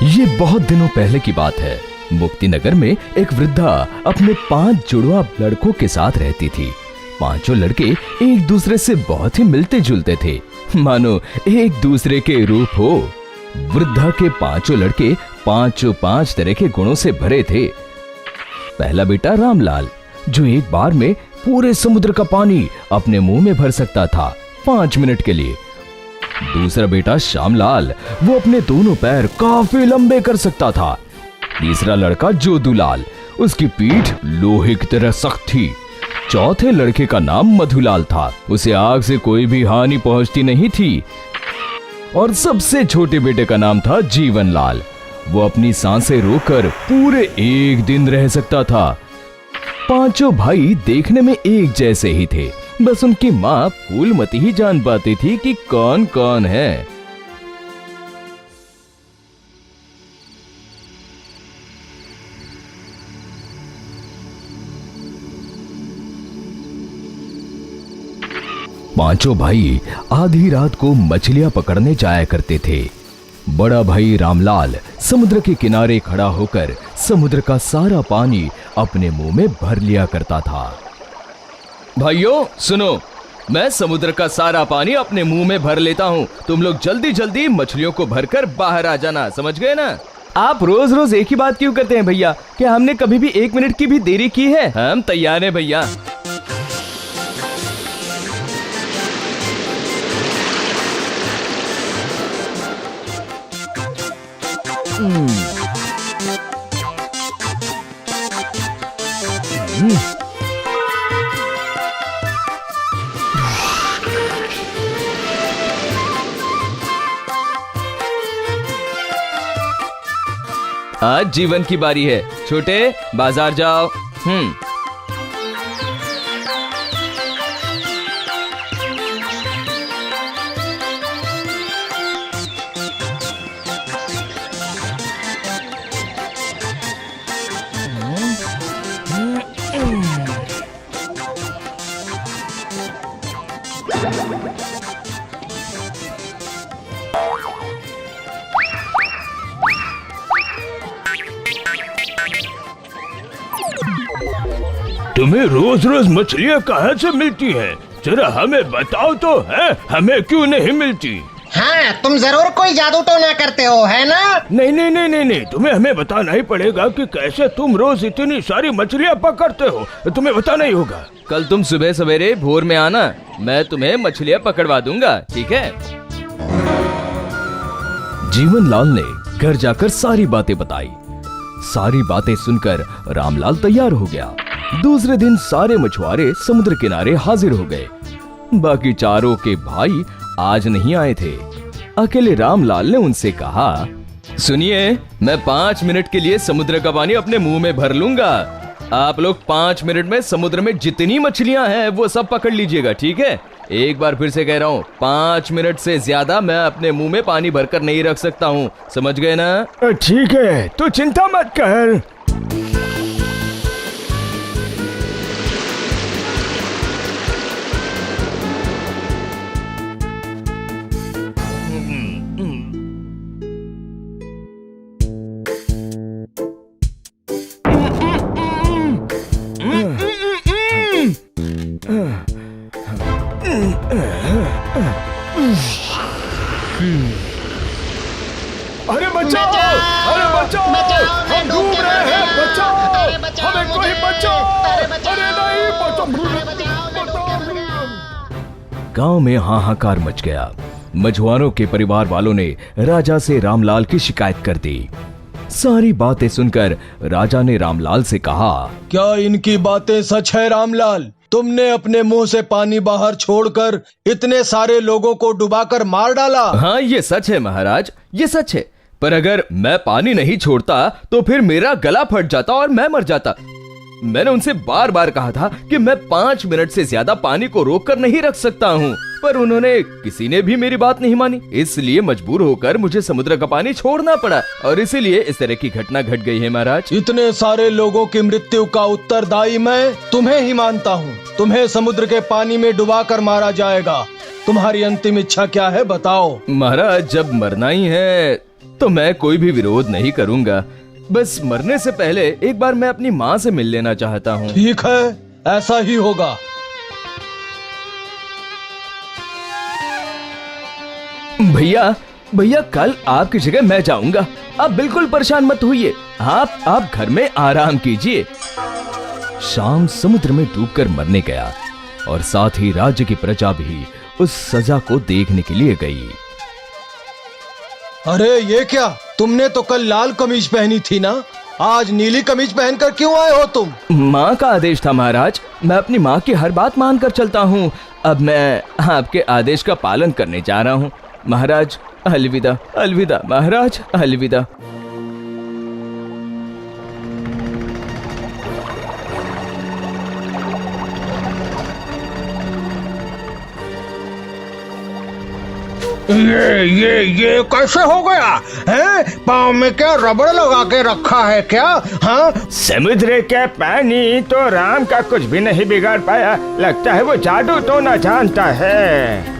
ये बहुत दिनों पहले की बात है। मुक्तिनगर में एक वृद्धा अपने 5 जुड़वा लड़कों के साथ रहती थी। पांचों लड़के एक दूसरे से बहुत ही मिलते जुलते थे, मानो एक दूसरे के रूप हो। वृद्धा के 5 लड़के 5 तरह के गुणों से भरे थे। पहला बेटा रामलाल, जो एक बार में पूरे समुद्र का पानी अपने मुंह में भर सकता था 5 मिनट के लिए। दूसरा बेटा श्यामलाल, वो अपने दोनों पैर काफी लंबे कर सकता था। तीसरा लड़का जोधूलाल, उसकी पीठ लोहे की तरह सख्त थी। चौथे लड़के का नाम मधुलाल था, उसे आग से कोई भी हानि पहुंचती नहीं थी। और सबसे छोटे बेटे का नाम था जीवनलाल, वो अपनी सांसें रोककर पूरे 1 दिन रह सकता था। पांचों भाई देखने में एक जैसे ही थे, बस उनकी माँ फूलमती ही जान पाती थी कि कौन कौन है। पांचों भाई आधी रात को मछलियां पकड़ने जाया करते थे। बड़ा भाई रामलाल समुद्र के किनारे खड़ा होकर समुद्र का सारा पानी अपने मुंह में भर लिया करता था। भाइयों सुनो, मैं समुद्र का सारा पानी अपने मुंह में भर लेता हूँ। तुम लोग जल्दी जल्दी मछलियों को भरकर बाहर आ जाना, समझ गए ना? आप रोज रोज एक ही बात क्यों करते हैं भैया? क्या हमने कभी भी 1 मिनट की भी देरी की है? हम तैयार हैं भैया। आज जीवन की बारी है। छोटे, बाजार जाओ। तुम्हें रोज रोज मछलियाँ कहाँ से मिलती हैं? जरा हमें बताओ तो है, हमें क्यों नहीं मिलती? हाँ, तुम जरूर कोई जादू तो ना करते हो, है ना? नहीं नहीं नहीं नहीं नहीं, तुम्हें हमें बताना ही पड़ेगा कि कैसे तुम रोज इतनी सारी मछलियाँ पकड़ते हो। तुम्हें बताना ही होगा। कल तुम सुबह सवेरे भोर में आना, मैं तुम्हें मछलियाँ पकड़वा दूंगा, ठीक है? जीवनलाल ने घर जाकर सारी बातें बताई। सारी बातें सुनकर रामलाल तैयार हो गया। दूसरे दिन सारे मछुआरे समुद्र किनारे हाजिर हो गए। बाकी चारों के भाई आज नहीं आए थे। अकेले रामलाल ने उनसे कहा, सुनिए, मैं 5 मिनट के लिए समुद्र का पानी अपने मुंह में भर लूंगा। आप लोग 5 मिनट में समुद्र में जितनी मछलियां हैं वो सब पकड़ लीजिएगा, ठीक है? एक बार फिर से कह रहा हूँ, 5 मिनट से ज्यादा मैं अपने मुंह में पानी भरकर नहीं रख सकता हूँ, समझ गए ना? ठीक है, तो चिंता मत कर। अरे बचाओ! अरे बचाओ! हम डूब रहे हैं, बचाओ! हमें कोई बचाओ! अरे नहीं, बचाओ! गांव में हाहाकार मच गया। मछुआरों के परिवार वालों ने राजा से रामलाल की शिकायत कर दी। सारी बातें सुनकर राजा ने रामलाल से कहा, क्या इनकी बातें सच है रामलाल? तुमने अपने मुंह से पानी बाहर छोड़कर इतने सारे लोगों को डुबाकर मार डाला? हाँ, ये सच है महाराज, ये सच है। पर अगर मैं पानी नहीं छोड़ता तो फिर मेरा गला फट जाता और मैं मर जाता। मैंने उनसे बार बार कहा था कि मैं 5 मिनट से ज्यादा पानी को रोककर नहीं रख सकता हूँ, पर उन्होंने किसी ने भी मेरी बात नहीं मानी। इसलिए मजबूर होकर मुझे समुद्र का पानी छोड़ना पड़ा और इसीलिए इस तरह की घटना घट गई है महाराज। इतने सारे लोगों की मृत्यु का उत्तरदायी मैं तुम्हें ही मानता हूँ। तुम्हें समुद्र के पानी में डुबाकर मारा जाएगा। तुम्हारी अंतिम इच्छा क्या है, बताओ? महाराज, जब मरना ही है तो मैं कोई भी विरोध नहीं करूंगा। बस मरने से पहले एक बार मैं अपनी माँ से मिल लेना चाहता हूँ। ठीक है, ऐसा ही होगा। भैया भैया कल आपकी जगह मैं जाऊंगा। आप बिल्कुल परेशान मत होइए। आप घर में आराम कीजिए। शाम समुद्र में डूबकर मरने गया और साथ ही राज्य की प्रजा भी उस सजा को देखने के लिए गई। अरे ये क्या, तुमने तो कल लाल कमीज पहनी थी ना, आज नीली कमीज पहनकर क्यों आए हो तुम? माँ का आदेश था महाराज। मैं अपनी माँ की हर बात मानकर चलता हूँ। अब मैं आपके आदेश का पालन करने जा रहा हूँ। महाराज अलविदा। अलविदा महाराज, अलविदा। ये कैसे हो गया है? पाँव में क्या रबड़ लगा के रखा है क्या? हाँ, समुद्र के पानी तो राम का कुछ भी नहीं बिगाड़ पाया। लगता है वो जादू तो ना जानता है।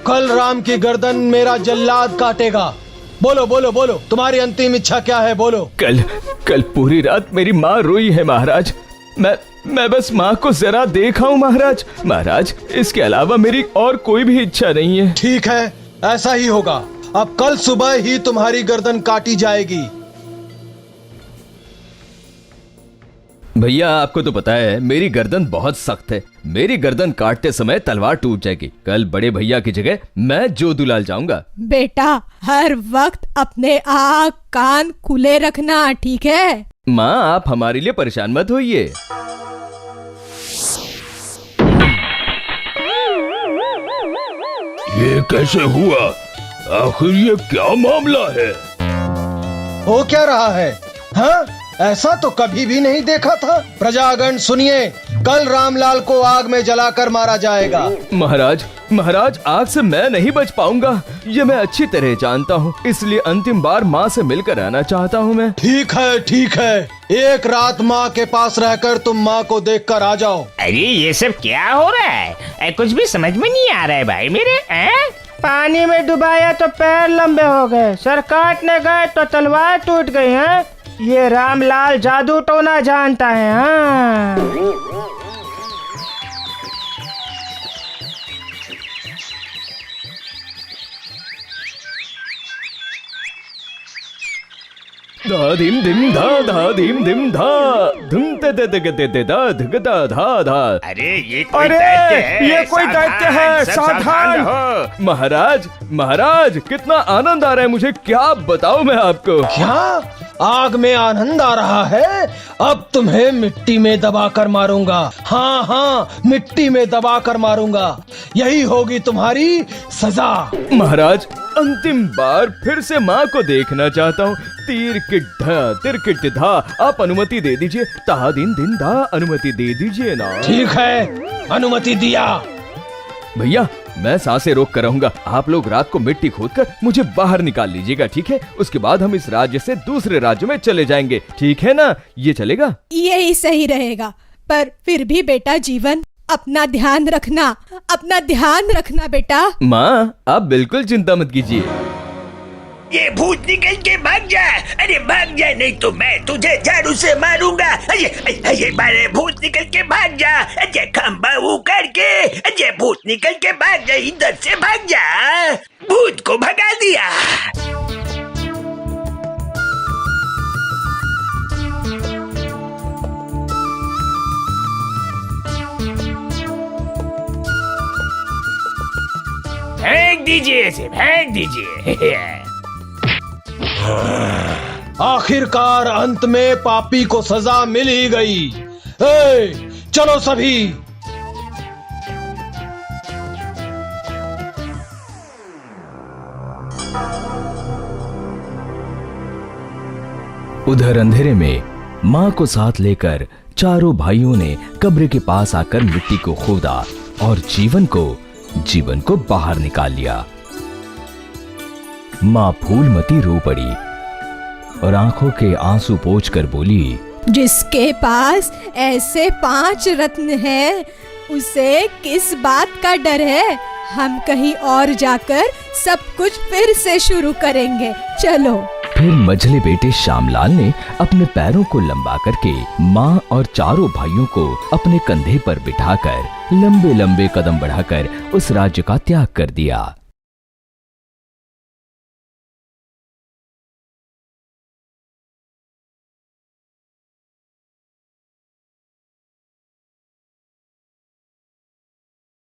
कल राम की गर्दन मेरा जल्लाद काटेगा। बोलो बोलो बोलो, तुम्हारी अंतिम इच्छा क्या है? बोलो। कल पूरी रात मेरी माँ रोई है महाराज। मैं बस माँ को जरा देखा हूँ महाराज। महाराज इसके अलावा मेरी और कोई भी इच्छा नहीं है। ठीक है, ऐसा ही होगा। अब कल सुबह ही तुम्हारी गर्दन काटी जाएगी। भैया आपको तो पता है मेरी गर्दन बहुत सख्त है। मेरी गर्दन काटते समय तलवार टूट जाएगी। कल बड़े भैया की जगह मैं जोधुलाल जाऊंगा। बेटा हर वक्त अपने आँख कान खुले रखना, ठीक है? माँ आप हमारे लिए परेशान मत होइए। ये कैसे हुआ? आखिर ये क्या मामला है? हो क्या रहा है? हाँ, ऐसा तो कभी भी नहीं देखा था। प्रजागण सुनिए, कल रामलाल को आग में जलाकर मारा जाएगा। महाराज आग से मैं नहीं बच पाऊंगा, ये मैं अच्छी तरह जानता हूँ। इसलिए अंतिम बार माँ से मिलकर आना चाहता हूँ मैं। ठीक है ठीक है, एक रात माँ के पास रहकर तुम माँ को देखकर आ जाओ। अरे ये सब क्या हो रहा है? कुछ भी समझ में नहीं आ रहा है भाई मेरे। पानी में डुबाया तो पैर लंबे हो गए, सर काटने गए तो तलवार टूट गई है। ये रामलाल जादू टोना जानता है। हाँ, धा धीम धिम धा धीम धिम धा धुम ते ते ते ते ते धा धग धा धा धा। अरे ये कोई दैत्य है। ये कोई दैत्य है, सब सावधान हो। महाराज कितना आनंद आ रहा है मुझे, क्या बताऊं मैं आपको। क्या आग में आनंद आ रहा है? अब तुम्हें मिट्टी में दबाकर मारूंगा। हाँ हाँ, मिट्टी में दबाकर मारूंगा। यही होगी तुम्हारी सजा। महाराज अंतिम बार फिर से माँ को देखना चाहता हूँ। तीर किट धा, आप अनुमति दे दीजिए। ता दिन दिन धा, अनुमति दे दीजिए ना। ठीक है, अनुमति दिया। भैया मैं सांसें रोक कर रहूंगा। आप लोग रात को मिट्टी खोदकर मुझे बाहर निकाल लीजिएगा, ठीक है? उसके बाद हम इस राज्य से दूसरे राज्य में चले जाएंगे, ठीक है ना? ये चलेगा? यही सही रहेगा। पर फिर भी बेटा जीवन, अपना ध्यान रखना, अपना ध्यान रखना बेटा। माँ आप बिल्कुल चिंता मत कीजिए। ये भूत निकल के भाग जा। अरे भाग जा, नहीं तो मैं तुझे झाड़ू से मारूंगा। अरे मारे, भूत निकल के भाग जा। अजय खंबा उखाड़ के, अजय भूत निकल के भाग जा, इधर से भाग जा। भूत को भगा दिया। फेंक दीजिए इसे, फेंक दीजिए। आखिरकार अंत में पापी को सजा मिल ही गई। चलो सभी। उधर अंधेरे में माँ को साथ लेकर चारों भाइयों ने कब्र के पास आकर मिट्टी को खोदा और जीवन को बाहर निकाल लिया। माँ फूलमती रो पड़ी और आंखों के आंसू पोंछकर बोली, जिसके पास ऐसे 5 रत्न हैं, उसे किस बात का डर है? हम कहीं और जाकर सब कुछ फिर से शुरू करेंगे। चलो। फिर मझले बेटे श्यामलाल ने अपने पैरों को लंबा करके माँ और चारों भाइयों को अपने कंधे पर बिठाकर लंबे लंबे कदम बढ़ाकर उस राज्य का त्याग कर दिया।